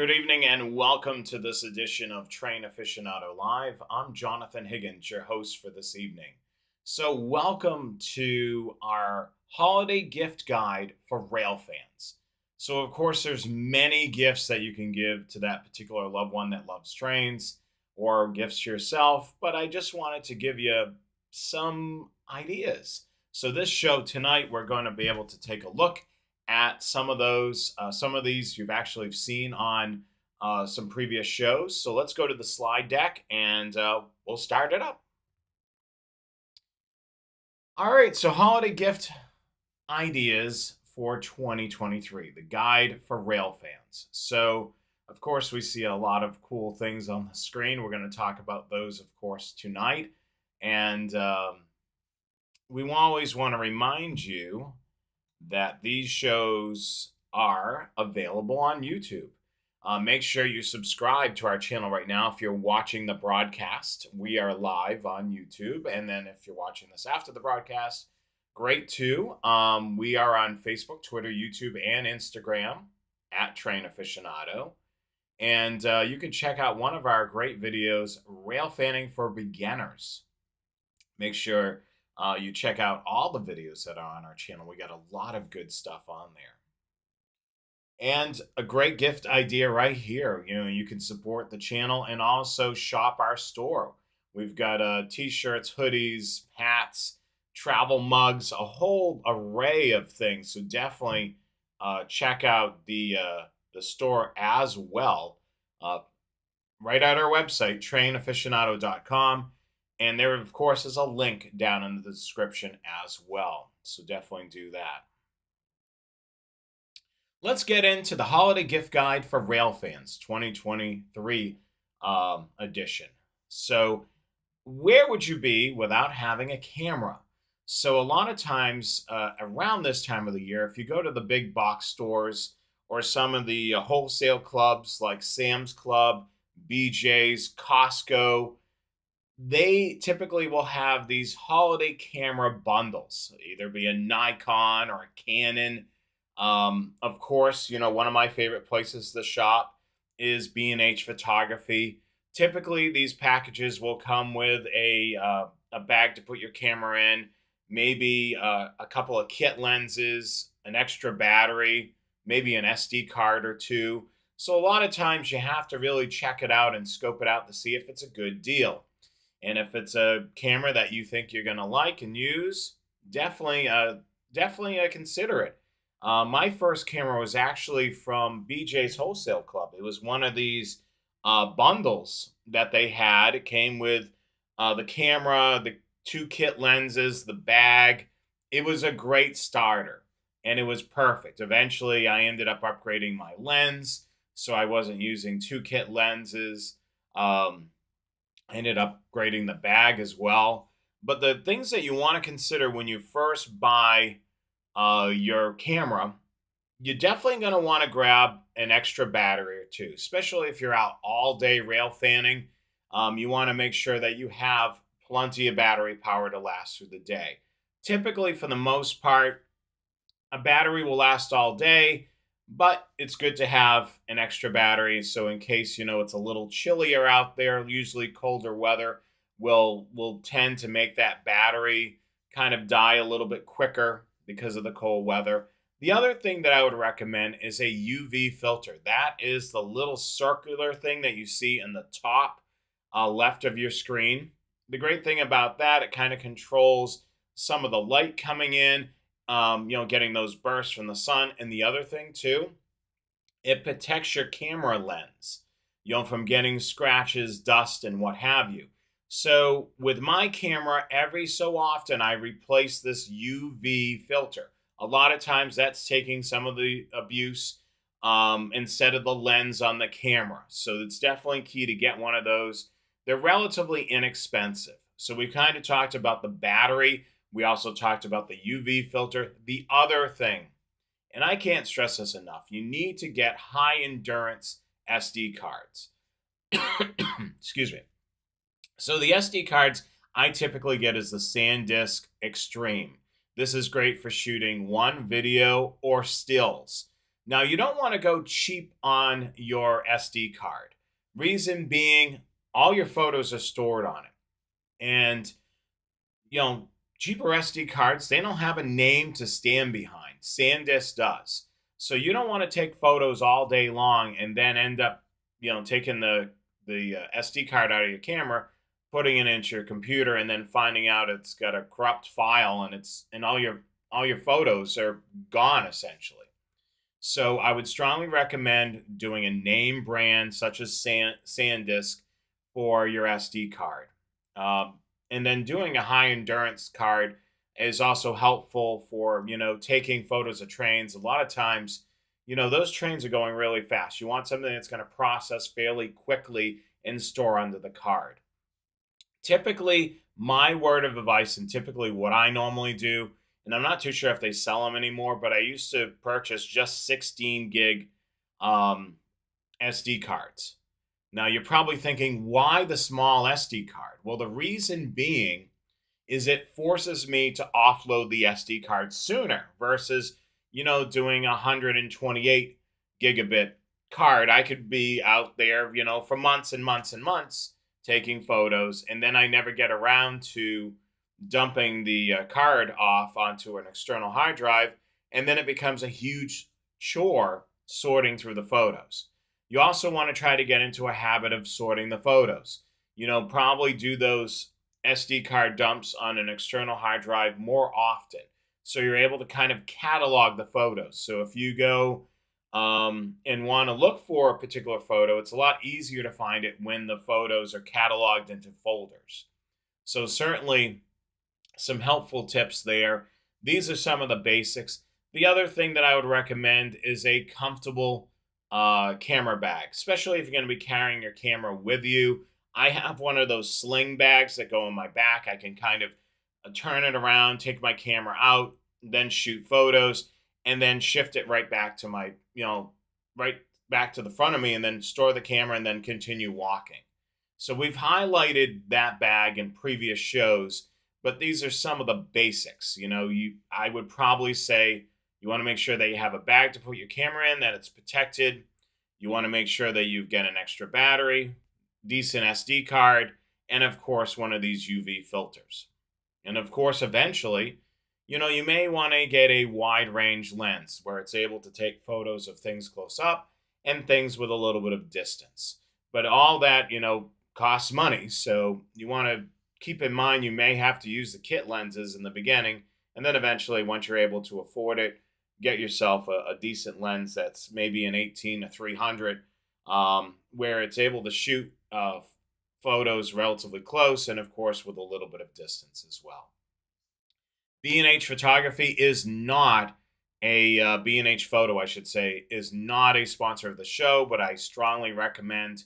good evening, and welcome to this edition of Train Aficionado Live. I'm Jonathan Higgins, your host for this evening. So, welcome to our holiday gift guide for Railfans. So, of course, there's many gifts that you can give to that particular loved one that loves trains, or gifts to yourself, but I just wanted to give you some ideas. So, this show tonight, we're going to be able to take a look at some of those. Some of these you've actually seen on some previous shows. So let's go to the slide deck and we'll start it up. All right, so holiday gift ideas for 2023, the guide for rail fans. So, of course, we see a lot of cool things on the screen. We're going to talk about those, of course, tonight. And we always want to remind you that these shows are available on YouTube. Make sure you subscribe to our channel right now if you're watching the broadcast. We are live on YouTube. And then if you're watching this after the broadcast, great too. We are on Facebook, Twitter, YouTube, and Instagram at Train Aficionado. And you can check out one of our great videos, Rail Fanning for Beginners. Make sure you check out all the videos that are on our channel. We got a lot of good stuff on there. And a great gift idea right here. You can support the channel and also shop our store. We've got t-shirts, hoodies, hats, travel mugs, a whole array of things. So definitely check out the store as well. Right at our website, trainaficionado.com. And there, of course, is a link down in the description as well. So definitely do that. Let's get into the holiday gift guide for Railfans 2023 edition. So where would you be without having a camera? So a lot of times around this time of the year, if you go to the big box stores or some of the wholesale clubs like Sam's Club, BJ's, Costco, they typically will have these holiday camera bundles, either be a Nikon or a Canon. Of course, one of my favorite places to shop is B&H Photography. Typically, these packages will come with a bag to put your camera in, maybe a couple of kit lenses, an extra battery, maybe an SD card or two. So a lot of times you have to really check it out and scope it out to see if it's a good deal. And if it's a camera that you think you're going to like and use, definitely consider it. My first camera was actually from BJ's Wholesale Club. It was one of these bundles that they had. It came with the camera, the 2 kit lenses, the bag. It was a great starter, and it was perfect. Eventually, I ended up upgrading my lens, so I wasn't using 2 kit lenses. I ended up upgrading the bag as well. But the things that you want to consider when you first buy your camera, you're definitely going to want to grab an extra battery or two, especially if you're out all day rail fanning. You want to make sure that you have plenty of battery power to last through the day. Typically, for the most part, a battery will last all day, but it's good to have an extra battery. So in case, it's a little chillier out there, usually colder weather will tend to make that battery kind of die a little bit quicker because of the cold weather. The other thing that I would recommend is a UV filter. That is the little circular thing that you see in the top left of your screen. The great thing about that, it kind of controls some of the light coming in, getting those bursts from the sun. And the other thing too, it protects your camera lens, from getting scratches, dust, and what have you. So with my camera, every so often I replace this UV filter. A lot of times that's taking some of the abuse instead of the lens on the camera. So it's definitely key to get one of those. They're relatively inexpensive. So we kind of talked about the battery. We also talked about the UV filter. The other thing, and I can't stress this enough, you need to get high endurance SD cards. Excuse me. So the SD cards I typically get is the SanDisk Extreme. This is great for shooting video or stills. Now, you don't want to go cheap on your SD card. Reason being, all your photos are stored on it. And, you know, cheaper SD cards, they don't have a name to stand behind. SanDisk does. So you don't want to take photos all day long and then end up, taking the SD card out of your camera, putting it into your computer, and then finding out it's got a corrupt file and all your photos are gone essentially. So I would strongly recommend doing a name brand such as SanDisk for your SD card. And then doing a high endurance card is also helpful for, taking photos of trains. A lot of times, those trains are going really fast. You want something that's going to process fairly quickly and store under the card. Typically, my word of advice and typically what I normally do, and I'm not too sure if they sell them anymore, but I used to purchase just 16 gig SD cards. Now, you're probably thinking, why the small SD card? Well, the reason being is it forces me to offload the SD card sooner versus, doing a 128 gigabit card. I could be out there, for months and months and months taking photos, and then I never get around to dumping the card off onto an external hard drive, and then it becomes a huge chore sorting through the photos. You also want to try to get into a habit of sorting the photos. Probably do those SD card dumps on an external hard drive more often, so you're able to kind of catalog the photos. So if you go and want to look for a particular photo, it's a lot easier to find it when the photos are cataloged into folders. So certainly some helpful tips there. These are some of the basics. The other thing that I would recommend is a comfortable camera bag, especially if you're going to be carrying your camera with you. I have one of those sling bags that go on my back. I can kind of turn it around, take my camera out, then shoot photos, and then shift it right back to my, right back to the front of me, and then store the camera and then continue walking. So we've highlighted that bag in previous shows, but these are some of the basics. I would probably say you want to make sure that you have a bag to put your camera in, that it's protected. You want to make sure that you get an extra battery, decent SD card, and of course, one of these UV filters. And of course, eventually, you may want to get a wide range lens where it's able to take photos of things close up and things with a little bit of distance. But all that, costs money. So you want to keep in mind you may have to use the kit lenses in the beginning. And then eventually, once you're able to afford it, get yourself a decent lens that's maybe an 18 to 300, where it's able to shoot photos relatively close and, of course, with a little bit of distance as well. B&H Photography is not B&H Photo, I should say, is not a sponsor of the show, but I strongly recommend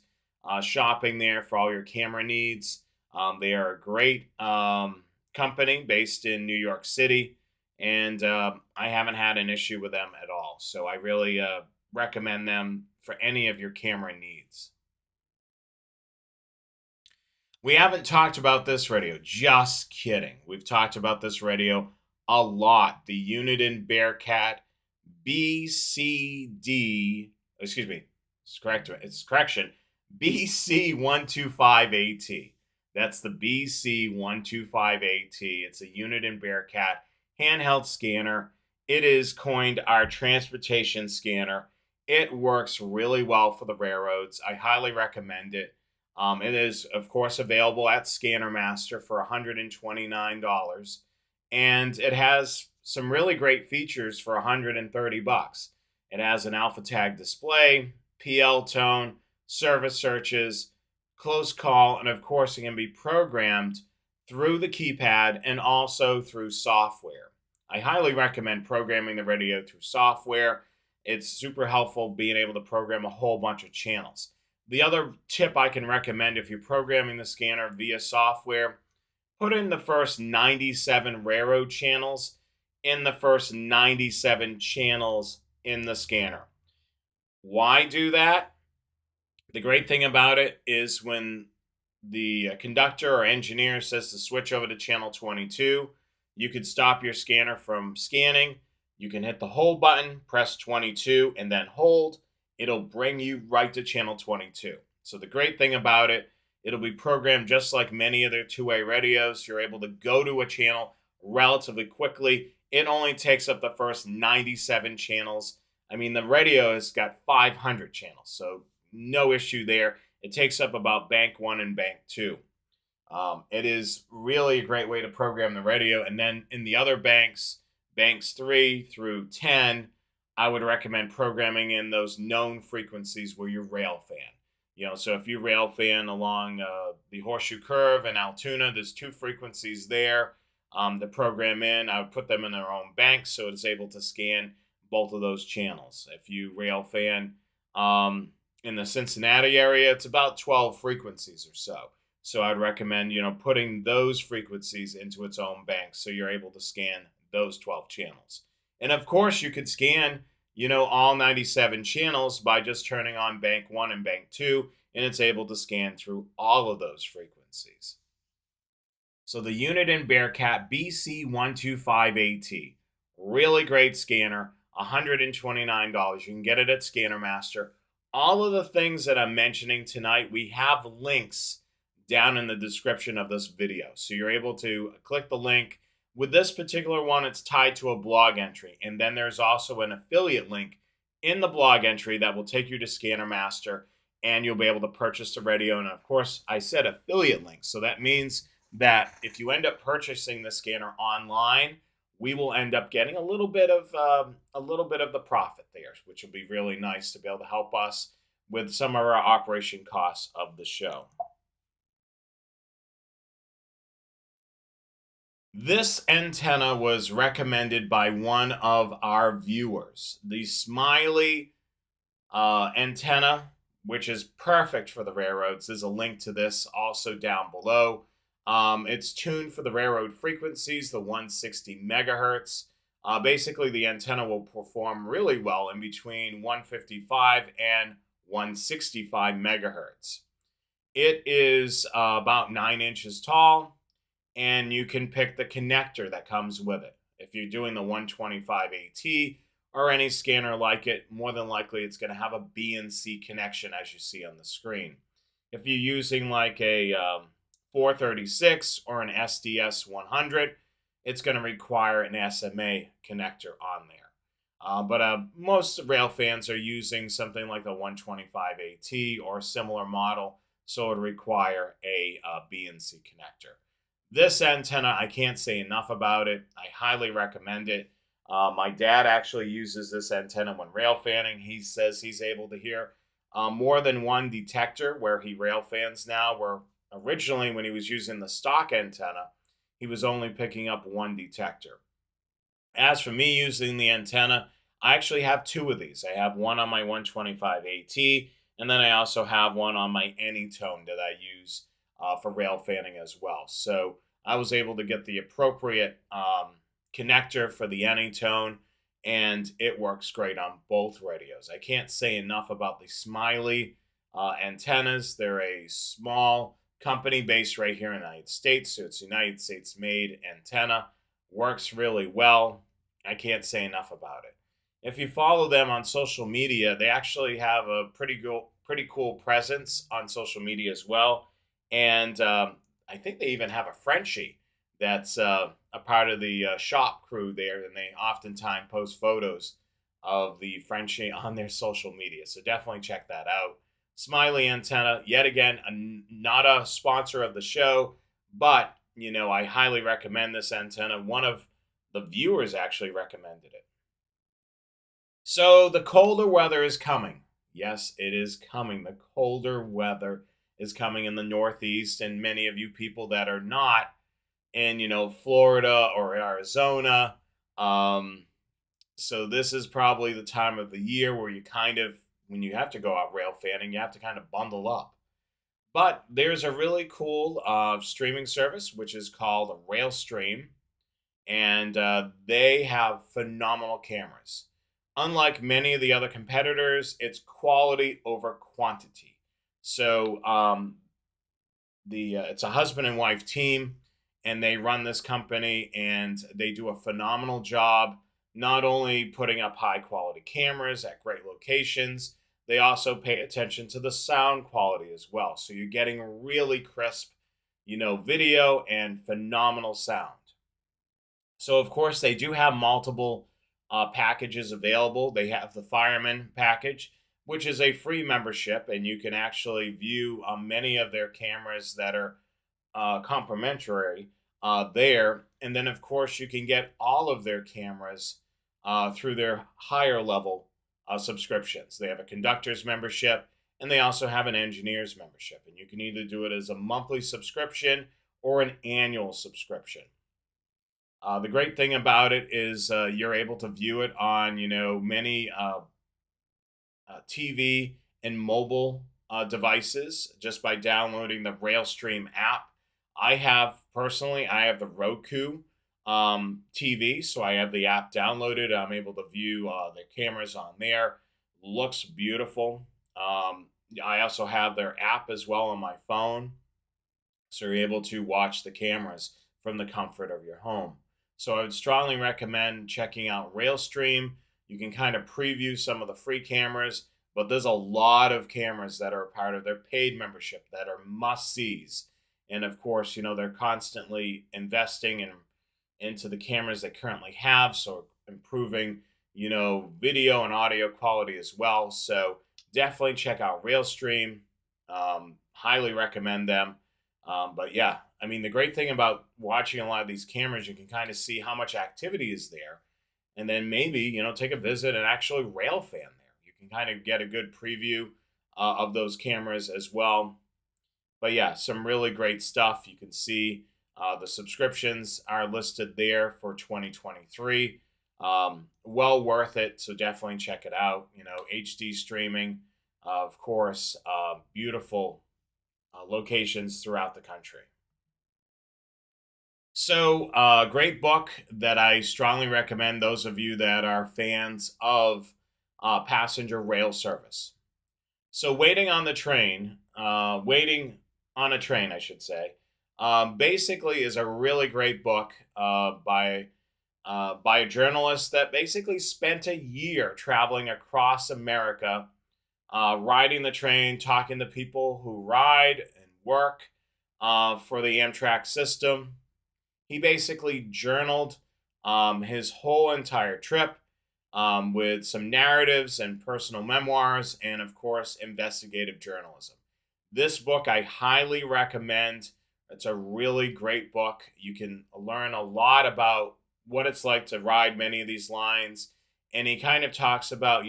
shopping there for all your camera needs. They are a great company based in New York City, and I haven't had an issue with them at all. So I really recommend them for any of your camera needs. We haven't talked about this radio. Just kidding. We've talked about this radio a lot. The Uniden Bearcat BCD, excuse me, it's correction, BC125AT. That's the BC125AT. It's a Uniden Bearcat handheld scanner. It is coined our transportation scanner. It works really well for the railroads. I highly recommend it. It is, of course, available at Scanner Master for $129, and it has some really great features for $130. It has an alpha tag display, PL tone, service searches, close call, and of course, it can be programmed through the keypad and also through software. I highly recommend programming the radio through software. It's super helpful being able to program a whole bunch of channels. The other tip I can recommend if you're programming the scanner via software, put in the first 97 railroad channels in the first 97 channels in the scanner. Why do that? The great thing about it is when the conductor or engineer says to switch over to channel 22, you could stop your scanner from scanning, You can hit the hold button, press 22, and then hold. It'll bring you right to channel 22. So the great thing about it, it'll be programmed just like many of their two-way radios. You're able to go to a channel relatively quickly. It only takes up the first 97 channels. I mean, the radio has got 500 channels, so no issue there. It takes up about bank 1 and bank 2. It is really a great way to program the radio. And then in the other banks, banks 3 through 10, I would recommend programming in those known frequencies where you railfan. So if you railfan along the Horseshoe Curve and Altoona, there's 2 frequencies there to program in. I would put them in their own banks so it's able to scan both of those channels. If you railfan in the Cincinnati area, it's about 12 frequencies or so. So I'd recommend, putting those frequencies into its own bank so you're able to scan those 12 channels. And of course, you could scan, all 97 channels by just turning on bank 1 and bank 2, and it's able to scan through all of those frequencies. So the Uniden Bearcat BC125AT, really great scanner, $129. You can get it at Scanner Master. All of the things that I'm mentioning tonight, we have links down in the description of this video. So you're able to click the link. With this particular one, it's tied to a blog entry. And then there's also an affiliate link in the blog entry that will take you to Scanner Master, and you'll be able to purchase the radio. And of course, I said affiliate link. So that means that if you end up purchasing the scanner online, we will end up getting a little bit of the profit there, which will be really nice to be able to help us with some of our operation costs of the show. This antenna was recommended by one of our viewers. The Smiley antenna, which is perfect for the railroads. There's a link to this also down below. It's tuned for the railroad frequencies, the 160 megahertz. Basically, the antenna will perform really well in between 155 and 165 megahertz. It is about 9 inches tall, and you can pick the connector that comes with it. If you're doing the 125 AT or any scanner like it, more than likely it's going to have a BNC connection, as you see on the screen. If you're using like a 436 or an SDS 100, it's going to require an SMA connector on there. But most railfans are using something like the 125 AT or similar model, so it would require a BNC connector. This antenna, I can't say enough about it. I highly recommend it. My dad actually uses this antenna when railfanning. He says he's able to hear more than one detector where he railfans now, where originally when he was using the stock antenna, he was only picking up one detector. As for me using the antenna, I actually have 2 of these. I have one on my 125 AT, and then I also have one on my Anytone that I use for railfanning as well. So I was able to get the appropriate connector for the Anytone, and it works great on both radios. I can't say enough about the Smiley antennas. They're a small company based right here in the United States, so it's United States made antenna. Works really well. I can't say enough about it. If you follow them on social media, they actually have a pretty cool presence on social media as well. And I think they even have a Frenchie that's a part of the shop crew there, and they oftentimes post photos of the Frenchie on their social media. So definitely check that out. Smiley antenna, yet again, not a sponsor of the show, but I highly recommend this antenna. One of the viewers actually recommended it. So the colder weather is coming. Yes, it is coming. The colder weather is coming in the Northeast, and many of you people that are not in, Florida or Arizona. So this is probably the time of the year where when you have to go out rail fanning, you have to kind of bundle up. But there's a really cool streaming service, which is called Railstream, and they have phenomenal cameras. Unlike many of the other competitors, it's quality over quantity. So it's a husband and wife team, and they run this company, and they do a phenomenal job not only putting up high quality cameras at great locations, they also pay attention to the sound quality as well. So you're getting really crisp, video and phenomenal sound. So, of course, they do have multiple packages available. They have the Fireman package, which is a free membership, and you can actually view many of their cameras that are complimentary there. And then, of course, you can get all of their cameras through their higher level subscriptions. They have a conductor's membership, and they also have an engineer's membership. And you can either do it as a monthly subscription or an annual subscription. The great thing about it is you're able to view it on, many TV and mobile devices just by downloading the Railstream app. I have the Roku TV, so I have the app downloaded. I'm able to view the cameras on there. Looks beautiful. I also have their app as well on my phone, so you're able to watch the cameras from the comfort of your home. So I would strongly recommend checking out Railstream. You can kind of preview some of the free cameras, but there's a lot of cameras that are a part of their paid membership that are must-sees. And of course, they're constantly investing into the cameras they currently have, so improving, video and audio quality as well. So definitely check out Railstream. Highly recommend them. But yeah, I mean, the great thing about watching a lot of these cameras, you can kind of see how much activity is there. And then maybe, take a visit and actually railfan there. You can kind of get a good preview of those cameras as well. But yeah, some really great stuff. You can see the subscriptions are listed there for 2023. Well worth it. So definitely check it out. HD streaming, of course, beautiful locations throughout the country. So, great book that I strongly recommend those of you that are fans of passenger rail service. So, waiting on a train, I should say, basically is a really great book by a journalist that basically spent a year traveling across America, riding the train, talking to people who ride and work for the Amtrak system. He basically journaled his whole entire trip with some narratives and personal memoirs, and of course, investigative journalism. This book I highly recommend. It's a really great book. You can learn a lot about what it's like to ride many of these lines. And he kind of talks about,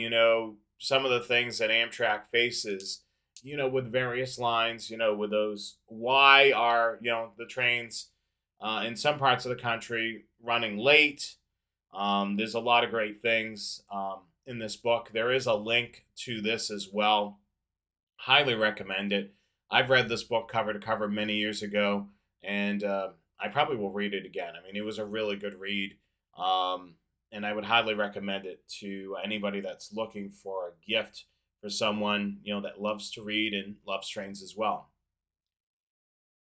some of the things that Amtrak faces, with various lines, with those, why are, the trains in some parts of the country running late. There's a lot of great things in this book. There is a link to this as well. Highly recommend it. I've read this book cover to cover many years ago, and I probably will read it again. I mean, it was a really good read, and I would highly recommend it to anybody that's looking for a gift for someone, that loves to read and loves trains as well.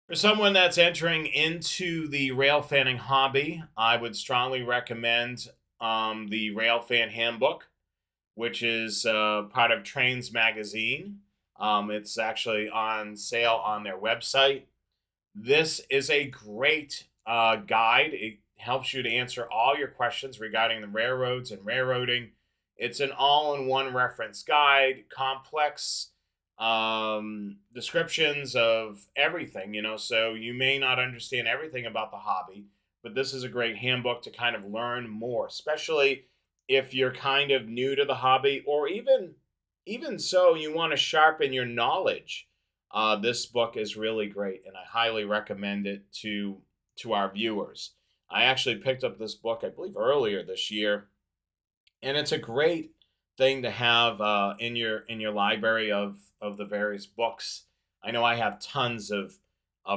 For someone that's entering into the rail fanning hobby, I would strongly recommend the Railfan Handbook, which is part of Trains Magazine. It's actually on sale on their website. This is a great guide. It helps you to answer all your questions regarding the railroads and railroading. It's an all-in-one reference guide, complex descriptions of everything, so you may not understand everything about the hobby, but this is a great handbook to kind of learn more, especially if you're kind of new to the hobby, or even so you want to sharpen your knowledge. This book is really great, and I highly recommend it to our viewers. I actually picked up this book, I believe, earlier this year, and it's a great thing to have in your library of the various books. I know I have tons of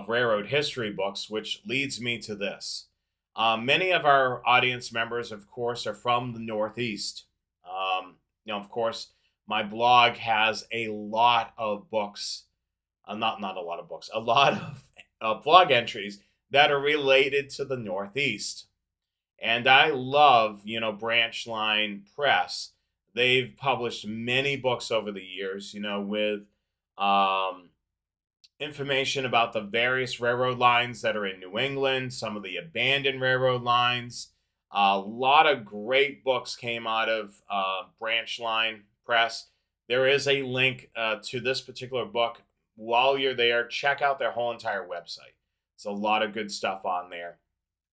railroad history books, which leads me to this. Many of our audience members, of course, are from the Northeast. Of course, my blog has a lot of books, not a lot of books, a lot of blog entries that are related to the Northeast. And I love, Branch Line Press. They've published many books over the years, with um, information about the various railroad lines that are in New England, some of the abandoned railroad lines. A lot of great books came out of Branch Line Press. There is a link to this particular book. While you're there, check out their whole entire website. It's a lot of good stuff on there.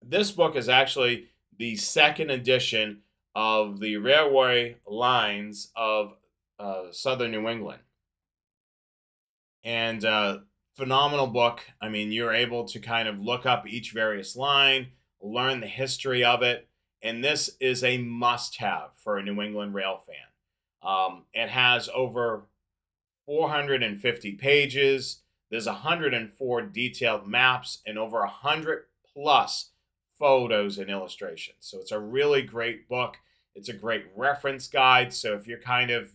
This book is actually the second edition of the railway lines of southern New England. And phenomenal book. I mean, you're able to kind of look up each various line, learn the history of it, and this is a must-have for a New England rail fan. It has over 450 pages. There's 104 detailed maps and over 100 plus photos and illustrations. So it's a really great book. It's a great reference guide. So if you're kind of,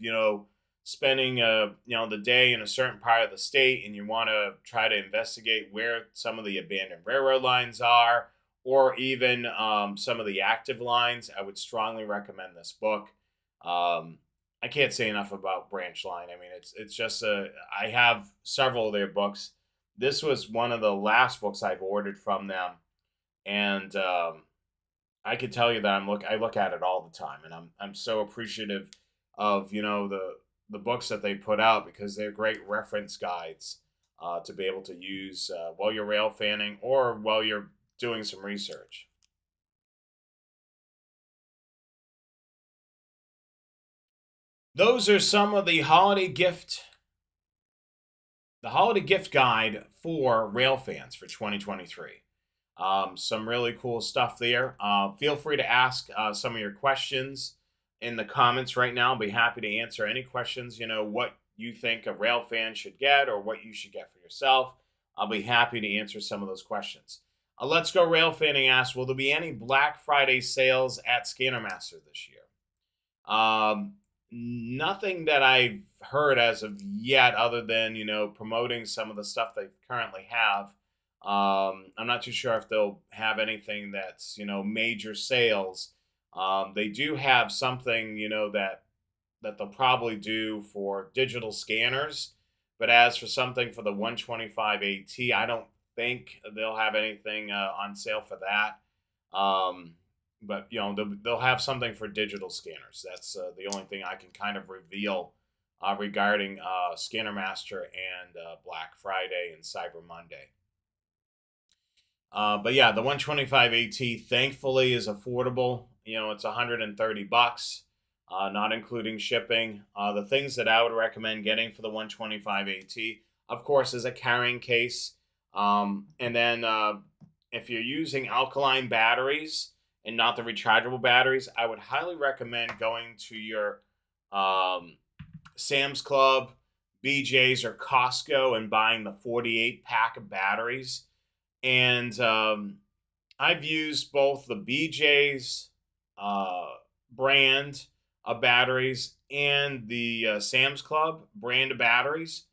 spending the day in a certain part of the state and you want to try to investigate where some of the abandoned railroad lines are, or even some of the active lines, I would strongly recommend this book. I can't say enough about Branch Line. I mean, it's just I have several of their books. This was one of the last books I've ordered from them, and I could tell you that I look at it all the time, and I'm so appreciative of the books that they put out, because they're great reference guides to be able to use while you're rail fanning or while you're doing some research. Those are some of the holiday gift guide for rail fans for 2023. Some really cool stuff there. Feel free to ask some of your questions in the comments right now. I'll be happy to answer any questions, what you think a rail fan should get or what you should get for yourself. I'll be happy to answer some of those questions. Let's Go Rail Fanning asks, will there be any Black Friday sales at Scannermaster this year? Nothing that I've heard as of yet, other than, promoting some of the stuff they currently have. I'm not too sure if they'll have anything that's, major sales. They do have something, that they'll probably do for digital scanners. But as for something for the 125 AT, I don't think they'll have anything on sale for that. But they'll have something for digital scanners. That's the only thing I can kind of reveal regarding Scannermaster and Black Friday and Cyber Monday. But yeah, the 125 AT thankfully is affordable. It's $130, not including shipping. The things that I would recommend getting for the 125 AT, of course, is a carrying case. And then if you're using alkaline batteries and not the rechargeable batteries, I would highly recommend going to your Sam's Club, BJ's, or Costco and buying the 48 pack of batteries. And I've used both the BJ's brand of batteries and the Sam's Club brand of batteries.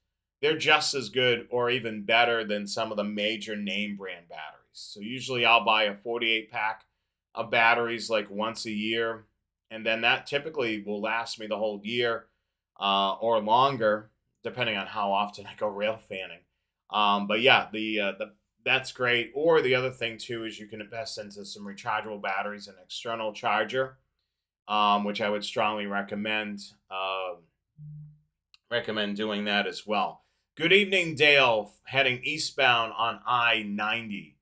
They're just as good or even better than some of the major name brand batteries. So usually I'll buy a 48 pack of batteries like once a year, and then that typically will last me the whole year or longer, depending on how often I go rail fanning. But yeah, that's great. Or the other thing too is you can invest into some rechargeable batteries and external charger, which I would strongly recommend doing that as well. Good evening, Dale, heading eastbound on I-90.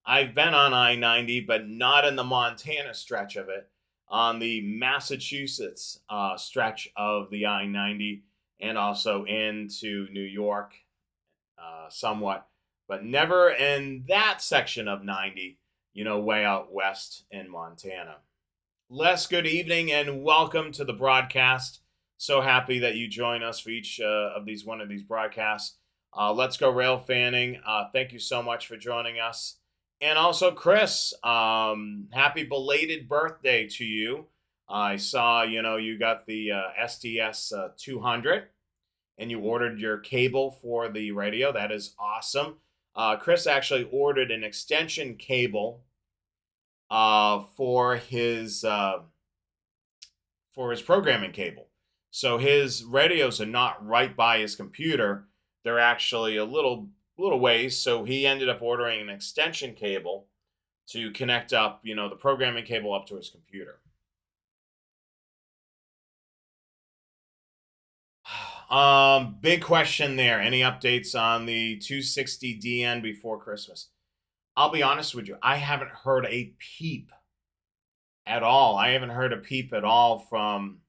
I've been on I-90, but not in the Montana stretch of it, on the Massachusetts stretch of the I-90, and also into New York somewhat, but never in that section of 90, way out west in Montana. Les, good evening and welcome to the broadcast. So happy that you join us for each of these broadcasts. Let's Go Rail Fanning. Thank you so much for joining us. And also, Chris, happy belated birthday to you. I saw, you got the STS 200 and you ordered your cable for the radio. That is awesome. Chris actually ordered an extension cable for his programming cable. So his radios are not right by his computer; they're actually a little ways. So he ended up ordering an extension cable to connect up, the programming cable up to his computer. Big question there. Any updates on the 260DN before Christmas? I'll be honest with you. I haven't heard a peep at all. I haven't heard a peep at all from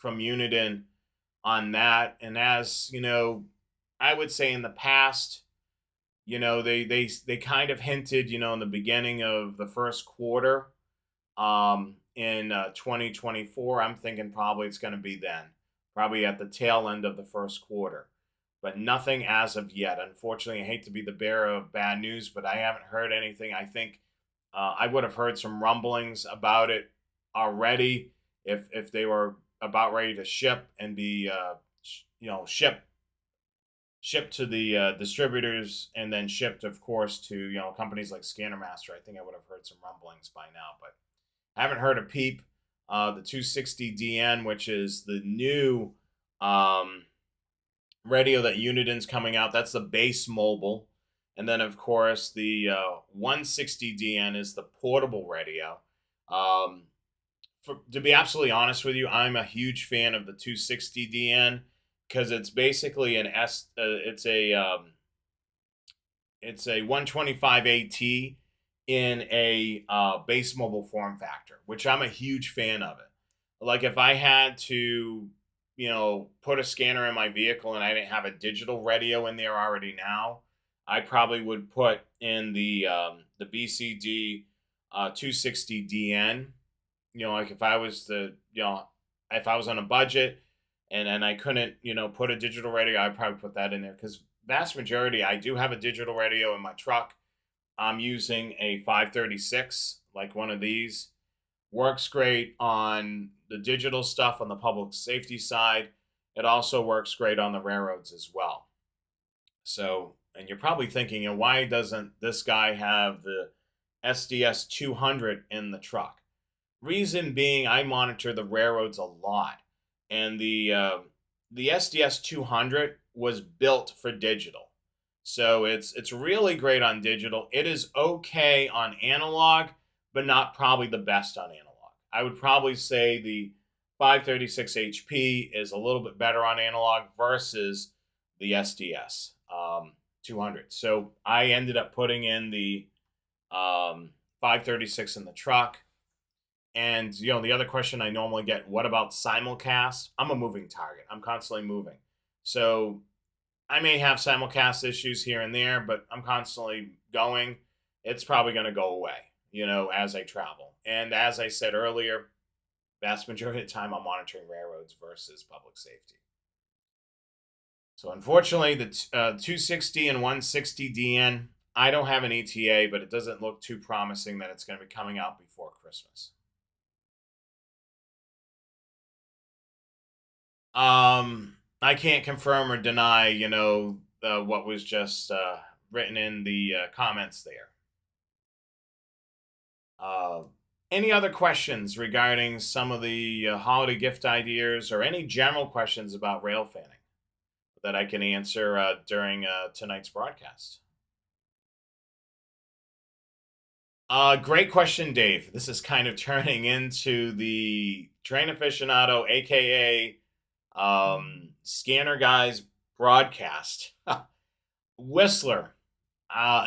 Uniden on that. And as I would say in the past, they kind of hinted, in the beginning of the first quarter, in 2024. I'm thinking probably it's going to be then, probably at the tail end of the first quarter, but nothing as of yet. Unfortunately, I hate to be the bearer of bad news, but I haven't heard anything. I think I would have heard some rumblings about it already if they were about ready to ship and be shipped to the distributors and then shipped, of course, to companies like Scannermaster. I think I would have heard some rumblings by now, but I haven't heard a peep. The 260DN, which is the new radio that Uniden's coming out, that's the base mobile. And then, of course, the 160DN is the portable radio. To be absolutely honest with you, I'm a huge fan of the 260DN because it's basically it's a 125 AT in a base mobile form factor, which I'm a huge fan of it. Like if I had to, put a scanner in my vehicle and I didn't have a digital radio in there already now, I probably would put in the BCD 260DN. Like if I was if I was on a budget and I couldn't, put a digital radio, I'd probably put that in there because vast majority, I do have a digital radio in my truck. I'm using a 536, like one of these. Works great on the digital stuff on the public safety side. It also works great on the railroads as well. So, and you're probably thinking, why doesn't this guy have the SDS 200 in the truck? Reason being, I monitor the railroads a lot, and the SDS 200 was built for digital. So it's really great on digital. It is okay on analog, but not probably the best on analog. I would probably say the 536 HP is a little bit better on analog versus the SDS 200. So I ended up putting in the 536 in the truck. And the other question I normally get, what about simulcast? I'm a moving target. I'm constantly moving. So I may have simulcast issues here and there, but I'm constantly going. It's probably going to go away, as I travel. And as I said earlier, vast majority of the time I'm monitoring railroads versus public safety. So unfortunately, the 260 and 160DN, I don't have an ETA, but it doesn't look too promising that it's going to be coming out before Christmas. I can't confirm or deny, what was just written in the comments there. Any other questions regarding some of the holiday gift ideas or any general questions about rail fanning that I can answer during tonight's broadcast? Great question, Dave. This is kind of turning into the Train Aficionado, aka Scanner Guys broadcast. Whistler,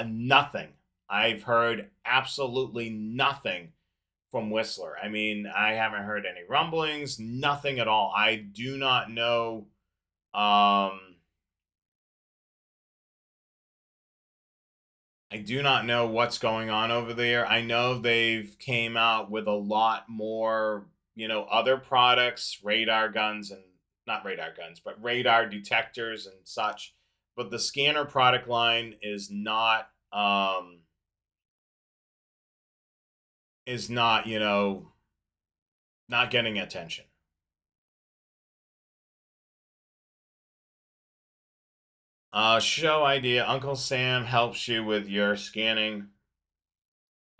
nothing. I've heard absolutely nothing from Whistler. I mean, I haven't heard any rumblings, nothing at all. I do not know. I do not know what's going on over there. I know they've came out with a lot more, other products, radar guns and not radar guns, but radar detectors and such. But the scanner product line is not, not getting attention. Show idea. Uncle Sam helps you with your scanning.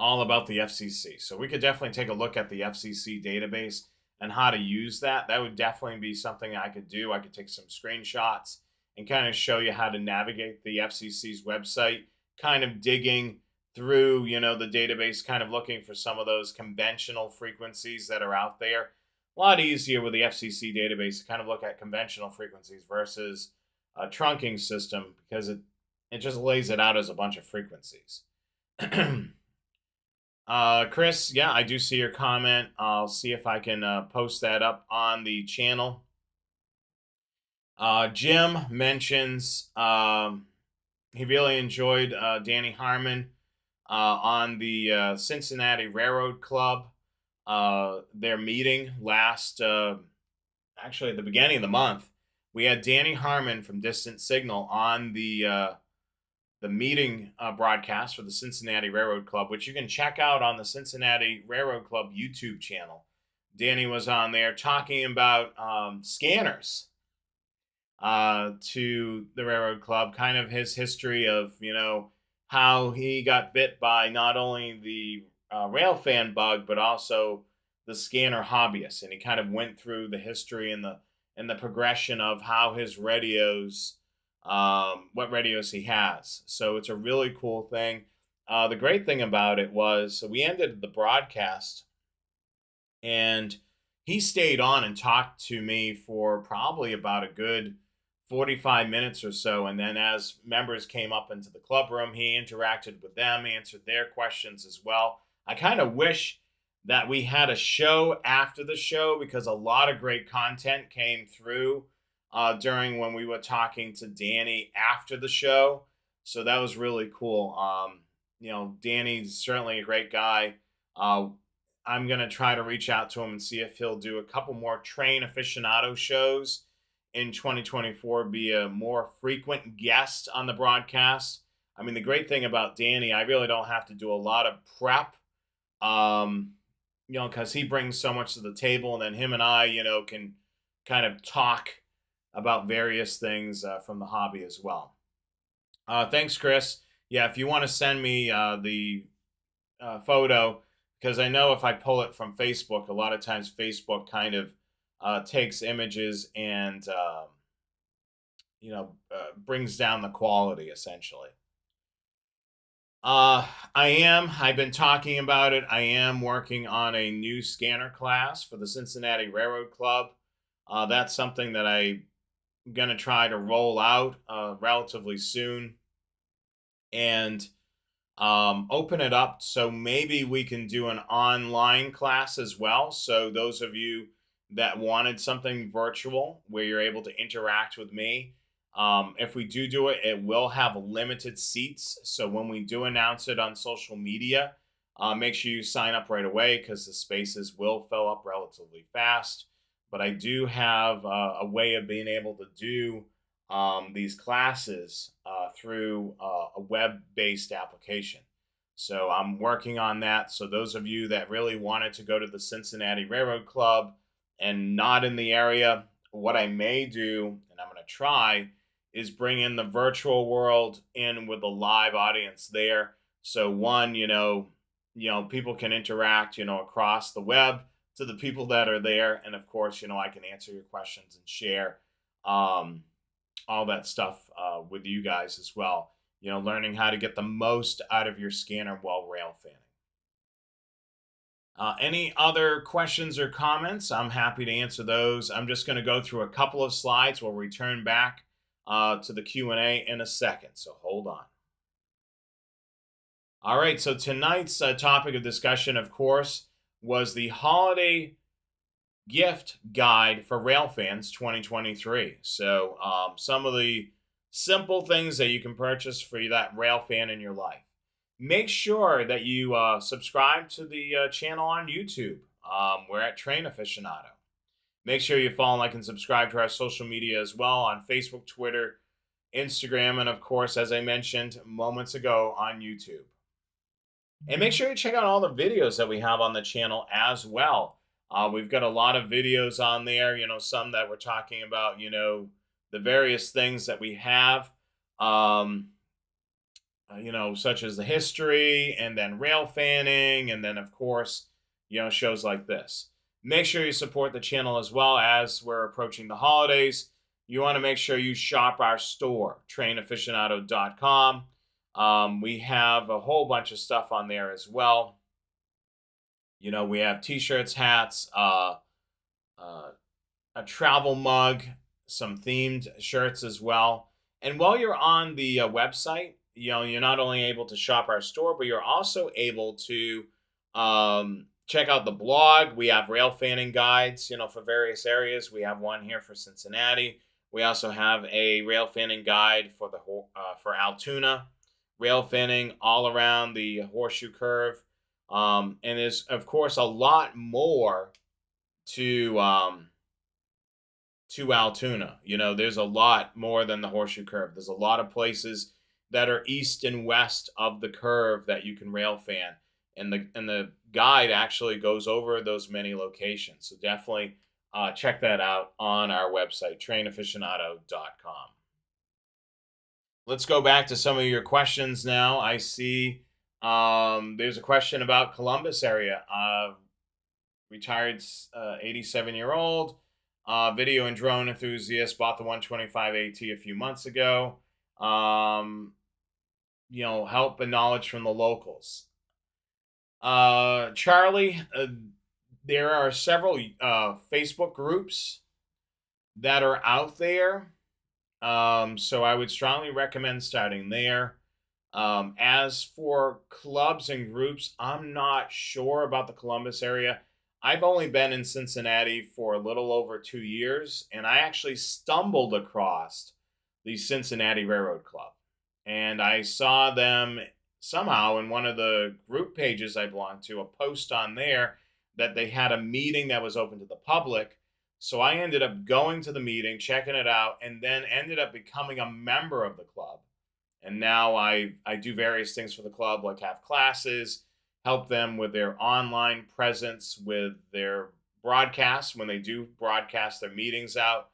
all about the FCC. So we could definitely take a look at the FCC database and how to use that. That would definitely be something I could do. I could take some screenshots and kind of show you how to navigate the FCC's website, kind of digging through, the database, kind of looking for some of those conventional frequencies that are out there. A lot easier with the FCC database to kind of look at conventional frequencies versus a trunking system, because it just lays it out as a bunch of frequencies. Chris, yeah, I do see your comment. I'll see if I can post that up on the channel. Jim mentions he really enjoyed Danny Harmon on the Cincinnati Railroad Club. Their meeting last, actually at the beginning of the month, we had Danny Harmon from Distant Signal on the meeting broadcast for the Cincinnati Railroad Club, which you can check out on the Cincinnati Railroad Club YouTube channel. Danny was on there talking about scanners to the Railroad Club, kind of his history of, how he got bit by not only the railfan bug, but also the scanner hobbyist. And he kind of went through the history and the progression of how his radios, what radios he has. So it's a really cool thing. The great thing about it was, so we ended the broadcast and he stayed on and talked to me for probably about a good 45 minutes or so. And then as members came up into the club room, he interacted with them, answered their questions as well. I kind of wish that we had a show after the show, because a lot of great content came through during when we were talking to Danny after the show. So that was really cool. Danny's certainly a great guy. I'm going to try to reach out to him and see if he'll do a couple more Train Aficionado shows in 2024, be a more frequent guest on the broadcast. I mean, the great thing about Danny, I really don't have to do a lot of prep, because he brings so much to the table, and then him and I, can kind of talk about various things from the hobby as well. Thanks, Chris. Yeah, if you want to send me the photo, because I know if I pull it from Facebook, a lot of times Facebook kind of takes images and brings down the quality essentially. I've been talking about it. I am working on a new scanner class for the Cincinnati Railroad Club. That's something that I'm going to try to roll out relatively soon and open it up so maybe we can do an online class as well. So those of you that wanted something virtual where you're able to interact with me, if we do it, it will have limited seats. So when we do announce it on social media, make sure you sign up right away, because the spaces will fill up relatively fast. But I do have a way of being able to do these classes through a web-based application. So I'm working on that. So those of you that really wanted to go to the Cincinnati Railroad Club and not in the area, what I may do, and I'm going to try, is bring in the virtual world in with a live audience there. So one, people can interact, across the web to the people that are there. And of course, I can answer your questions and share all that stuff with you guys as well. Learning how to get the most out of your scanner while rail fanning. Any other questions or comments? I'm happy to answer those. I'm just going to go through a couple of slides. We'll return back to the Q&A in a second, so hold on. All right, so tonight's topic of discussion, of course, was the holiday gift guide for Railfans 2023. So some of the simple things that you can purchase for that railfan in your life. Make sure that you subscribe to the channel on YouTube. We're at Train Aficionado. Make sure you follow, like, and subscribe to our social media as well on Facebook, Twitter, Instagram, and of course, as I mentioned moments ago, on YouTube. And make sure you check out all the videos that we have on the channel as well. We've got a lot of videos on there, some that we're talking about, the various things that we have. such as the history, and then rail fanning, and then of course, shows like this. Make sure you support the channel as well. As we're approaching the holidays, you want to make sure you shop our store, trainaficionado.com. We have a whole bunch of stuff on there as well. We have t-shirts, hats, uh, a travel mug, some themed shirts as well. And while you're on the website, you're not only able to shop our store, but you're also able to check out the blog. We have rail fanning guides, for various areas. We have one here for Cincinnati. We also have a rail fanning guide for for Altoona, rail fanning all around the horseshoe curve. And there's of course a lot more to Altoona. There's a lot more than the horseshoe curve. There's a lot of places that are east and west of the curve that you can rail fan. And the guide actually goes over those many locations. So definitely check that out on our website, trainaficionado.com. Let's go back to some of your questions now. I see there's a question about Columbus area. Retired 87-year-old. Video and drone enthusiast, bought the 125 AT a few months ago. Help and knowledge from the locals. Charlie, there are several Facebook groups that are out there. So I would strongly recommend starting there. As for clubs and groups, I'm not sure about the Columbus area. I've only been in Cincinnati for a little over 2 years, and I actually stumbled across the Cincinnati Railroad Club. And I saw them somehow in one of the group pages I belong to, a post on there that they had a meeting that was open to the public. So I ended up going to the meeting, checking it out, and then ended up becoming a member of the club. And now I do various things for the club, like have classes, help them with their online presence, with their broadcasts when they do broadcast their meetings out.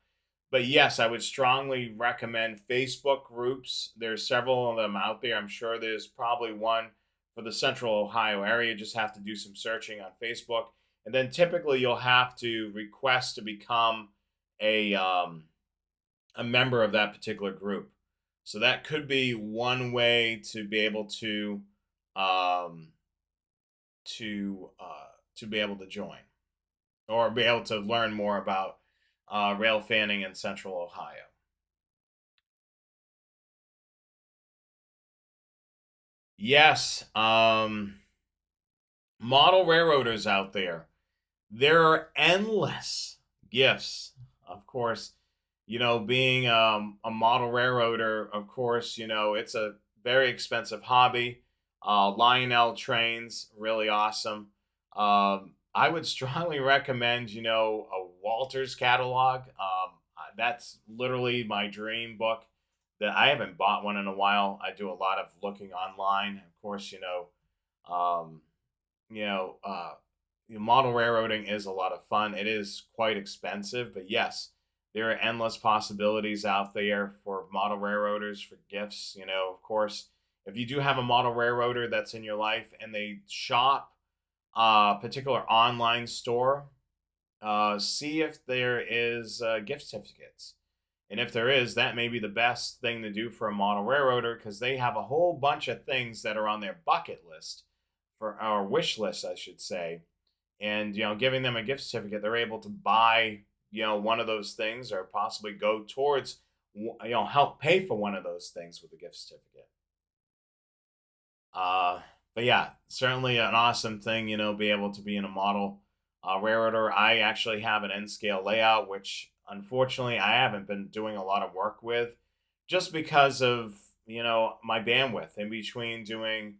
But yes, I would strongly recommend Facebook groups. There's several of them out there. I'm sure there's probably one for the Central Ohio area. Just have to do some searching on Facebook. And then typically you'll have to request to become a member of that particular group. So that could be one way to be able to be able to join or be able to learn more about rail fanning in Central Ohio. Yes, model railroaders out there. There are endless gifts. Of course, being a model railroader, of course, it's a very expensive hobby. Lionel trains, really awesome. I would strongly recommend, a Walters catalog. That's literally my dream book. That I haven't bought one in a while. I do a lot of looking online. Of course, um, you know, uh, model railroading is a lot of fun. It is quite expensive, but yes, there are endless possibilities out there for model railroaders for gifts. Of course, if you do have a model railroader that's in your life and they shop a particular online store, see if there is gift certificates. And if there is, that may be the best thing to do for a model railroader because they have a whole bunch of things that are on their bucket list for our wish list, I should say. And giving them a gift certificate, they're able to buy one of those things or possibly go towards help pay for one of those things with a gift certificate. Uh, but yeah, certainly an awesome thing, be able to be in a model railroader. I actually have an N scale layout, which unfortunately I haven't been doing a lot of work with just because of, my bandwidth in between doing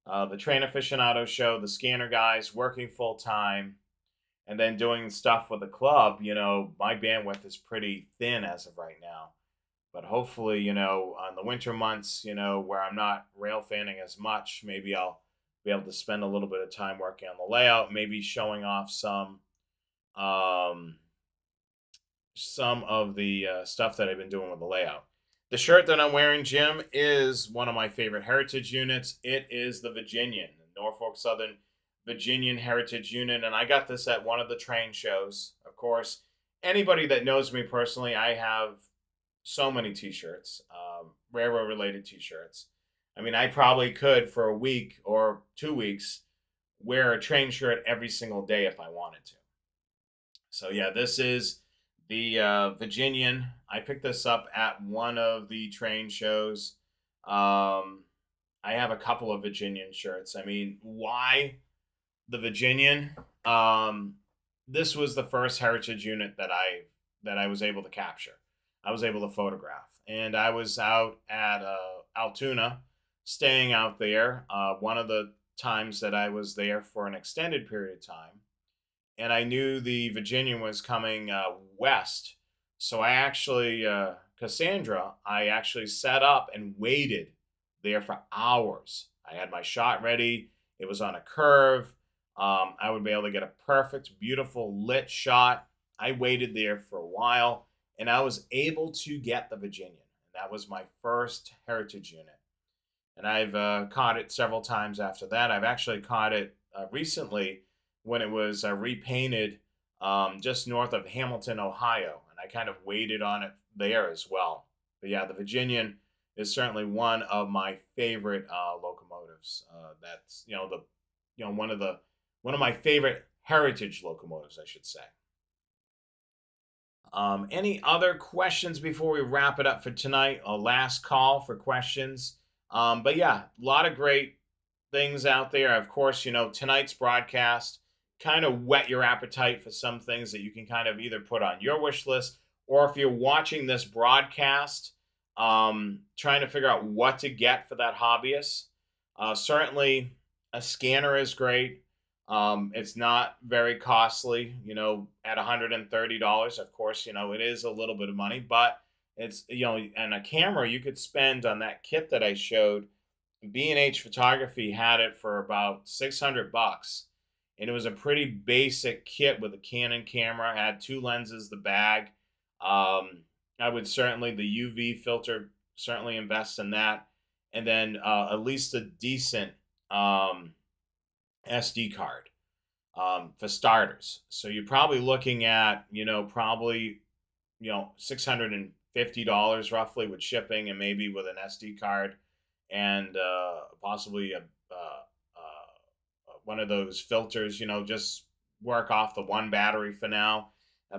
the Train Aficionado show, the Scanner Guys, working full time, and then doing stuff with the club. My bandwidth is pretty thin as of right now. But hopefully, on the winter months, where I'm not rail fanning as much, maybe I'll be able to spend a little bit of time working on the layout, maybe showing off um, some of the stuff that I've been doing with the layout. The shirt that I'm wearing, Jim, is one of my favorite heritage units. It is the Virginian, the Norfolk Southern Virginian Heritage Unit, and I got this at one of the train shows. Of course, anybody that knows me personally, I have so many T-shirts, railroad-related T-shirts. I mean, I probably could for a week or 2 weeks wear a train shirt every single day if I wanted to. So yeah, this is the Virginian. I picked this up at one of the train shows. Um, I have a couple of Virginian shirts. I mean, why the Virginian? Um, this was the first heritage unit that I was able to capture. I was able to photograph, and I was out at Altoona, staying out there. One of the times that I was there for an extended period of time, and I knew the Virginian was coming west. So I actually, Cassandra, I actually set up and waited there for hours. I had my shot ready. It was on a curve. I would be able to get a perfect, beautiful lit shot. I waited there for a while, and I was able to get the Virginian. That was my first heritage unit. And I've caught it several times after that. I've actually caught it recently when it was repainted just north of Hamilton, Ohio, and I kind of waited on it there as well. But yeah, the Virginian is certainly one of my favorite locomotives. That's the one of my favorite heritage locomotives, I should say. Any other questions before we wrap it up for tonight? A last call for questions. But yeah, a lot of great things out there. Of course, tonight's broadcast kind of whet your appetite for some things that you can kind of either put on your wish list, or if you're watching this broadcast, trying to figure out what to get for that hobbyist. Certainly, a scanner is great. It's not very costly, at $130. Of course, it is a little bit of money, but it's, and a camera you could spend on that kit that I showed. B&H Photography had it for about $600, and it was a pretty basic kit with a Canon camera. It had two lenses, the bag. I would certainly, the UV filter, certainly invest in that, and then at least a decent SD card for starters. So you're probably looking at, probably, $650 roughly with shipping, and maybe with an SD card, and possibly one of those filters, just work off the one battery for now.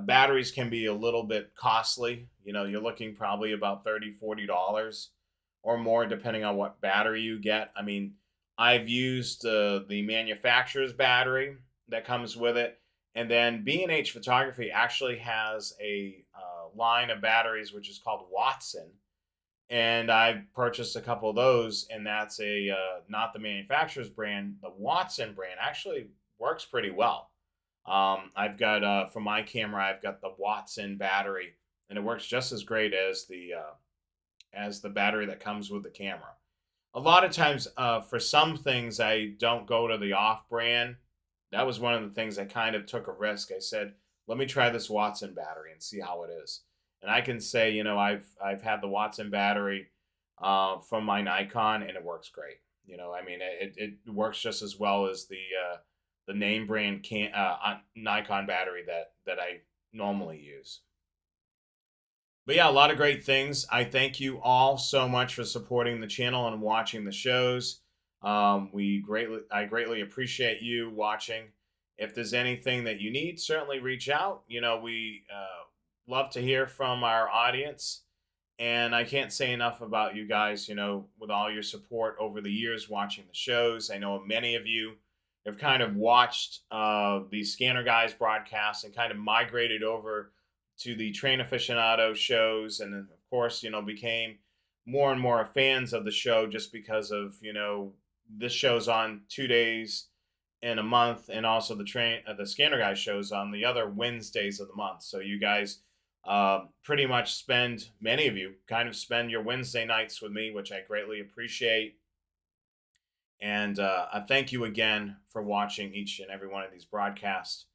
Batteries can be a little bit costly. You're looking probably about $30, $40 or more, depending on what battery you get. I mean, I've used the manufacturer's battery that comes with it. And then B&H Photography actually has a line of batteries which is called Watson, and I purchased a couple of those, and that's a not the manufacturer's brand. The Watson brand actually works pretty well. I've got for my camera, I've got the Watson battery, and it works just as great as the battery that comes with the camera. A lot of times, for some things, I don't go to the off-brand. That was one of the things I kind of took a risk. I said, let me try this Watson battery and see how it is. And I can say, I've had the Watson battery from my Nikon, and it works great. I mean, it works just as well as the name brand Nikon battery that I normally use. But yeah, a lot of great things. I thank you all so much for supporting the channel and watching the shows. I greatly appreciate you watching. If there's anything that you need, certainly reach out. We love to hear from our audience, and I can't say enough about you guys. With all your support over the years watching the shows, I know many of you have kind of watched the Scanner Guys broadcasts and kind of migrated over to the Train Aficionado shows, and then, of course, became more and more fans of the show just because of, this show's on 2 days in a month, and also the Scanner Guys shows on the other Wednesdays of the month. So you guys pretty much many of you kind of spend your Wednesday nights with me, which I greatly appreciate. And I thank you again for watching each and every one of these broadcasts.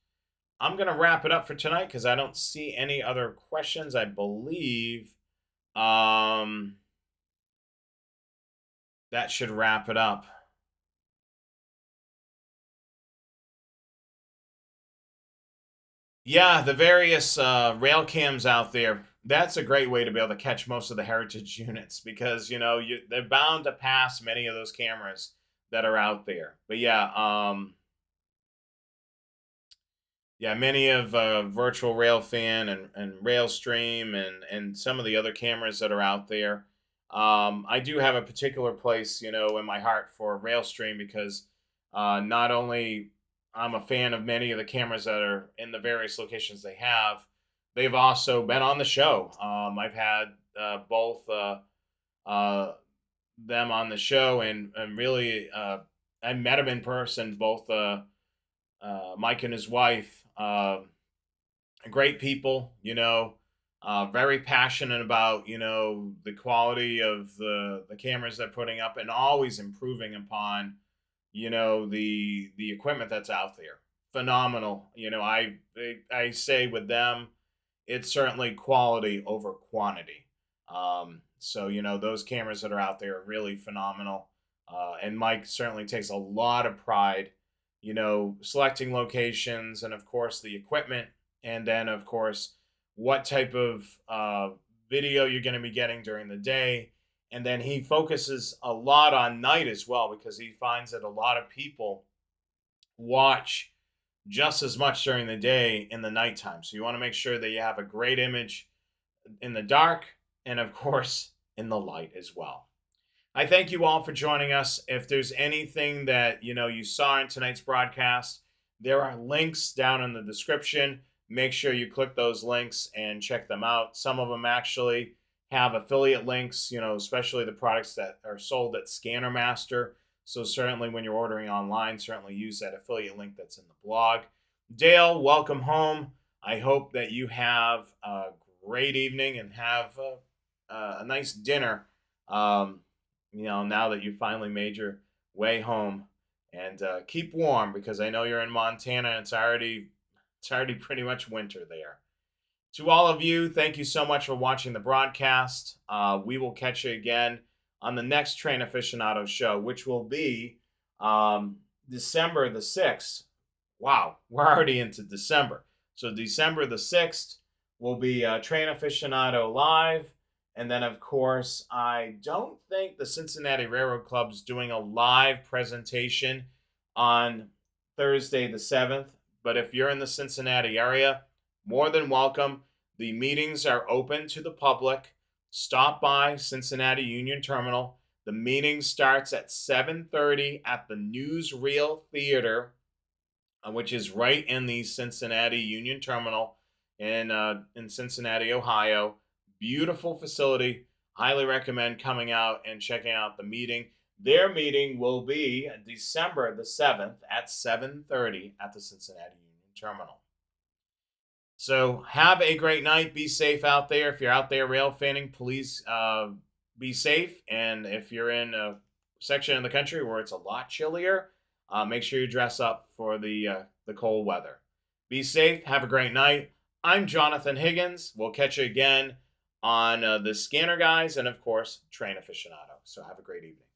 I'm going to wrap it up for tonight because I don't see any other questions. I believe Um, that should wrap it up. Yeah, the various rail cams out there. That's a great way to be able to catch most of the heritage units because they're bound to pass many of those cameras that are out there. But yeah, many of Virtual Railfan and Railstream and some of the other cameras that are out there. I do have a particular place, in my heart for Railstream because not only I'm a fan of many of the cameras that are in the various locations they have, they've also been on the show. I've had both uh, them on the show and really I met them in person, both Mike and his wife. Great people, very passionate about the quality of the cameras they're putting up and always improving upon the equipment that's out there. Phenomenal. I say with them, it's certainly quality over quantity. So those cameras that are out there are really phenomenal. And Mike certainly takes a lot of pride, selecting locations and of course the equipment, and then of course what type of video you're going to be getting during the day. And then he focuses a lot on night as well because he finds that a lot of people watch just as much during the day in the nighttime. So you want to make sure that you have a great image in the dark and, of course, in the light as well. I thank you all for joining us. If there's anything that you saw in tonight's broadcast, there are links down in the description. Make sure you click those links and check them out. Some of them actually have affiliate links, especially the products that are sold at Scanner Master. So certainly when you're ordering online, certainly use that affiliate link that's in the blog. Dale, welcome home. I hope that you have a great evening and have a nice dinner. Now that you finally made your way home, and keep warm because I know you're in Montana and it's already pretty much winter there. To all of you, thank you so much for watching the broadcast. We will catch you again on the next Train Aficionado show, which will be December the 6th. Wow, we're already into December. So December the 6th will be Train Aficionado Live. And then, of course, I don't think the Cincinnati Railroad Club's doing a live presentation on Thursday the 7th. But if you're in the Cincinnati area, more than welcome. The meetings are open to the public. Stop by Cincinnati Union Terminal. The meeting starts at 7:30 at the Newsreel Theater, which is right in the Cincinnati Union Terminal in Cincinnati, Ohio. Beautiful facility. Highly recommend coming out and checking out the meeting. Their meeting will be December the 7th at 7:30 at the Cincinnati Union Terminal. So have a great night. Be safe out there. If you're out there rail fanning, please be safe. And if you're in a section of the country where it's a lot chillier, make sure you dress up for the cold weather. Be safe. Have a great night. I'm Jonathan Higgins. We'll catch you again on the Scanner Guys and, of course, Train Aficionado. So have a great evening.